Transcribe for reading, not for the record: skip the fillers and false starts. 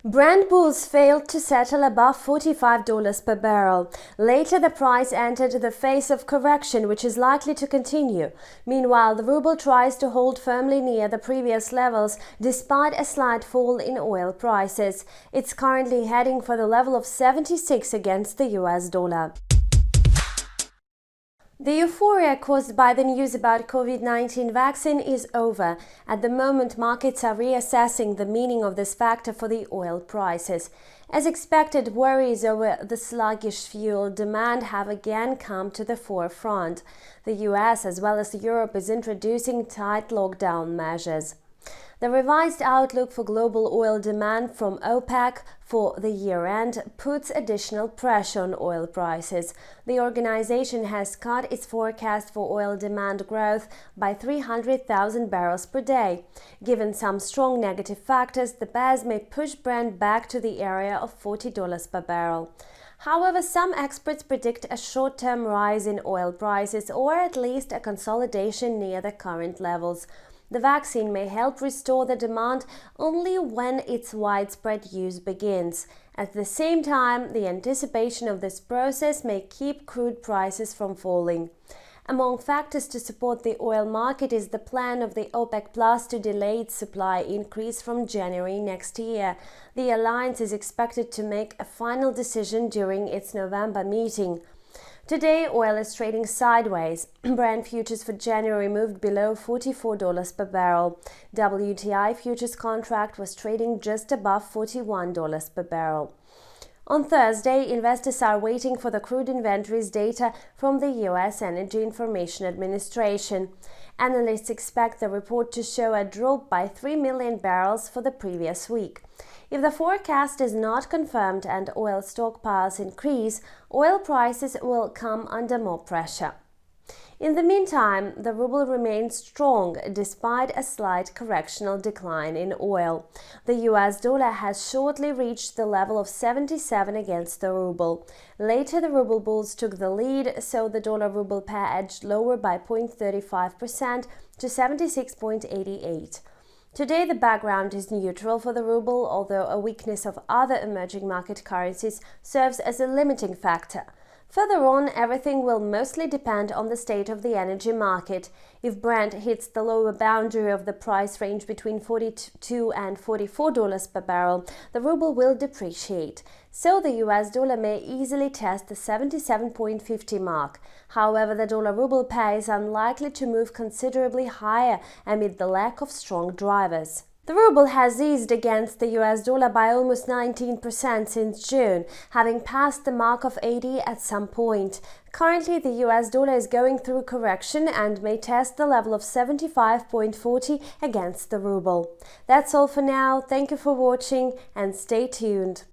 Brent bulls failed to settle above $45 per barrel. Later, the price entered the phase of correction, which is likely to continue. Meanwhile, the ruble tries to hold firmly near the previous levels despite a slight fall in oil prices. It's currently heading for the level of 76 against the US dollar. The euphoria caused by the news about COVID-19 vaccine is over. At the moment, markets are reassessing the meaning of this factor for the oil prices. As expected, worries over the sluggish fuel demand have again come to the forefront. The US, as well as Europe, is introducing tight lockdown measures. The revised outlook for global oil demand from OPEC for the year-end puts additional pressure on oil prices. The organization has cut its forecast for oil demand growth by 300,000 barrels per day. Given some strong negative factors, the bears may push Brent back to the area of $40 per barrel. However, some experts predict a short-term rise in oil prices or at least a consolidation near the current levels. The vaccine may help restore the demand only when its widespread use begins. At the same time, the anticipation of this process may keep crude prices from falling. Among factors to support the oil market is the plan of the OPEC Plus to delay its supply increase from January next year. The alliance is expected to make a final decision during its November meeting. Today, oil is trading sideways. Brent futures for January moved below $44 per barrel. WTI futures contract was trading just above $41 per barrel. On Thursday, investors are waiting for the crude inventories data from the U.S. Energy Information Administration. Analysts expect the report to show a drop by 3 million barrels for the previous week. If the forecast is not confirmed and oil stockpiles increase, oil prices will come under more pressure. In the meantime, the ruble remains strong despite a slight correctional decline in oil. The US dollar has shortly reached the level of 77 against the ruble. Later, the ruble bulls took the lead, so the dollar-ruble pair edged lower by 0.35% to 76.88. Today, the background is neutral for the ruble, although a weakness of other emerging market currencies serves as a limiting factor. Further on, everything will mostly depend on the state of the energy market. If Brent hits the lower boundary of the price range between $42 and $44 per barrel, the ruble will depreciate. So the US dollar may easily test the 77.50 mark. However, the dollar-ruble pair is unlikely to move considerably higher amid the lack of strong drivers. The ruble has eased against the US dollar by almost 19% since June, having passed the mark of 80 at some point. Currently, the US dollar is going through correction and may test the level of 75.40 against the ruble. That's all for now. Thank you for watching and stay tuned.